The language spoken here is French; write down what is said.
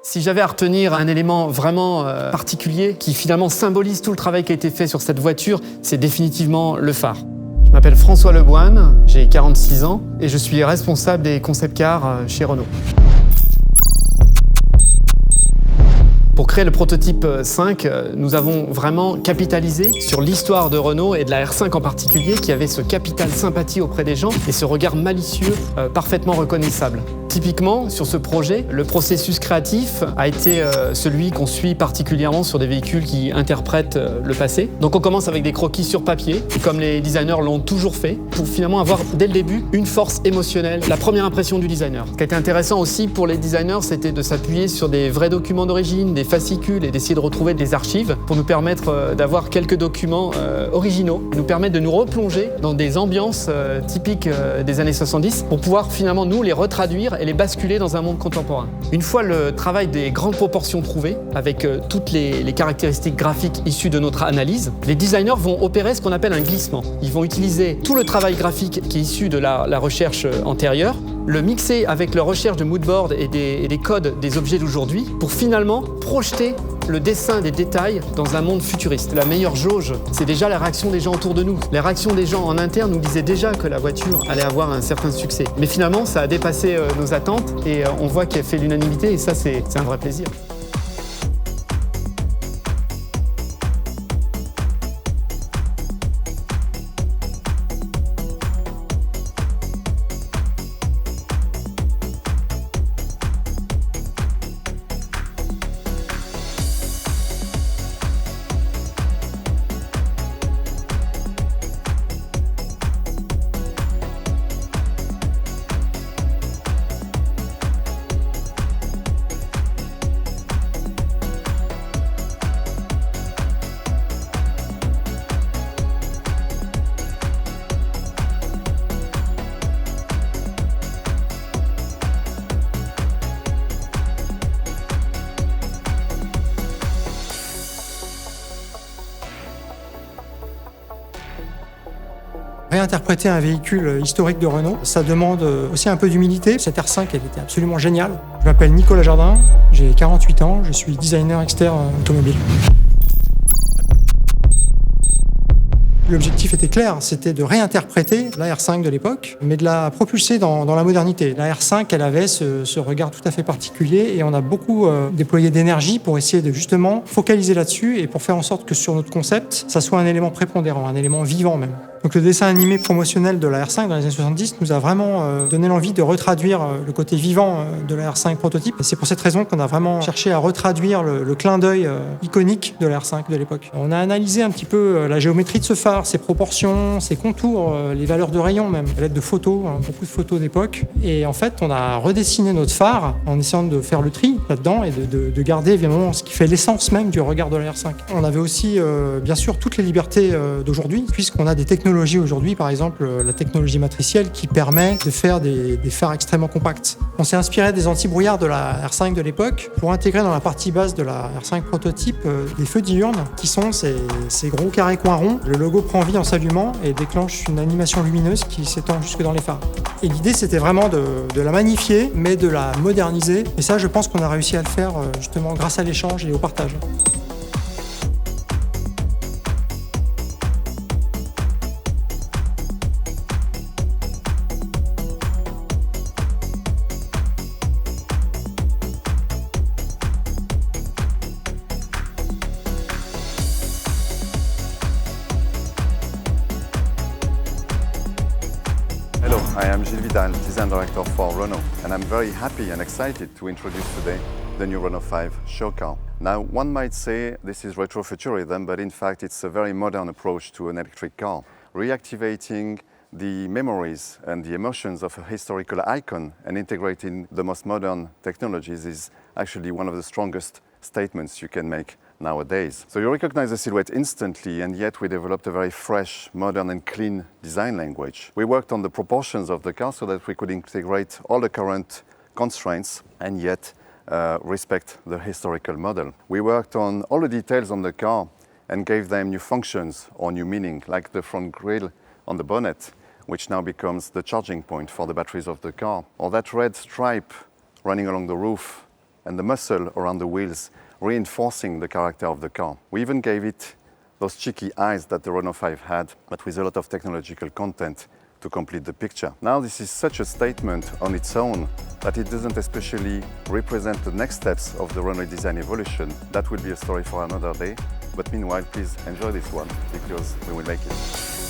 Si j'avais à retenir un élément vraiment particulier qui finalement symbolise tout le travail qui a été fait sur cette voiture, c'est définitivement le phare. Je m'appelle François Leboine, j'ai 46 ans et je suis responsable des concept cars chez Renault. Pour créer le prototype 5, nous avons vraiment capitalisé sur l'histoire de Renault et de la R5 en particulier, qui avait ce capital sympathie auprès des gens et ce regard malicieux parfaitement reconnaissable. Typiquement, sur ce projet, le processus créatif a été celui qu'on suit particulièrement sur des véhicules qui interprètent le passé. Donc on commence avec des croquis sur papier, comme les designers l'ont toujours fait, pour finalement avoir dès le début une force émotionnelle, la première impression du designer. Ce qui a été intéressant aussi pour les designers, c'était de s'appuyer sur des vrais documents d'origine, des fascicules et d'essayer de retrouver des archives pour nous permettre d'avoir quelques documents originaux, nous permettre de nous replonger dans des ambiances typiques des années 70 pour pouvoir finalement nous les retraduire et les basculer dans un monde contemporain. Une fois le travail des grandes proportions trouvé, avec toutes les caractéristiques graphiques issues de notre analyse, les designers vont opérer ce qu'on appelle un glissement. Ils vont utiliser tout le travail graphique qui est issu de la recherche antérieure, le mixer avec leur recherche de moodboard et des codes des objets d'aujourd'hui pour finalement projeter le dessin des détails dans un monde futuriste. La meilleure jauge, c'est déjà la réaction des gens autour de nous. Les réactions des gens en interne nous disaient déjà que la voiture allait avoir un certain succès. Mais finalement, ça a dépassé nos attentes et on voit qu'elle fait l'unanimité et ça, c'est un vrai plaisir. Réinterpréter un véhicule historique de Renault, ça demande aussi un peu d'humilité. Cette R5, elle était absolument géniale. Je m'appelle Nicolas Jardin, j'ai 48 ans, je suis designer externe automobile. L'objectif était clair, c'était de réinterpréter la R5 de l'époque, mais de la propulser dans la modernité. La R5, elle avait ce regard tout à fait particulier et on a beaucoup déployé d'énergie pour essayer de justement focaliser là-dessus et pour faire en sorte que sur notre concept, ça soit un élément prépondérant, un élément vivant même. Donc le dessin animé promotionnel de la R5 dans les années 70 nous a vraiment donné l'envie de retraduire le côté vivant de la R5 prototype. Et c'est pour cette raison qu'on a vraiment cherché à retraduire le clin d'œil iconique de la R5 de l'époque. On a analysé un petit peu la géométrie de ce phare, ses proportions, ses contours, les valeurs de rayon même, à l'aide de photos, beaucoup de photos d'époque. Et en fait, on a redessiné notre phare en essayant de faire le tri là-dedans et de garder évidemment ce qui fait l'essence même du regard de la R5. On avait aussi bien sûr toutes les libertés d'aujourd'hui, puisqu'on a des technologies aujourd'hui, par exemple la technologie matricielle qui permet de faire des phares extrêmement compacts. On s'est inspiré des anti-brouillards de la R5 de l'époque pour intégrer dans la partie basse de la R5 prototype des feux diurnes qui sont ces gros carrés coins ronds. Le logo prend vie en s'allumant et déclenche une animation lumineuse qui s'étend jusque dans les phares. Et l'idée c'était vraiment de la magnifier mais de la moderniser et ça je pense qu'on a réussi à le faire justement grâce à l'échange et au partage. Hello, I am Gilles Vidal, Design Director for Renault, and I'm very happy and excited to introduce today the new Renault 5 show car. Now, one might say this is retrofuturism, but in fact it's a very modern approach to an electric car, reactivating the memories and the emotions of a historical icon and integrating the most modern technologies is actually one of the strongest statements you can make nowadays. So you recognize the silhouette instantly, and yet we developed a very fresh, modern and clean design language. We worked on the proportions of the car so that we could integrate all the current constraints and yet respect the historical model. We worked on all the details on the car and gave them new functions or new meaning, like the front grille on the bonnet, which now becomes the charging point for the batteries of the car, or that red stripe running along the roof and the muscle around the wheels, reinforcing the character of the car. We even gave it those cheeky eyes that the Renault 5 had, but with a lot of technological content to complete the picture. Now this is such a statement on its own that it doesn't especially represent the next steps of the Renault design evolution. That will be a story for another day. But meanwhile, please enjoy this one because we will make it.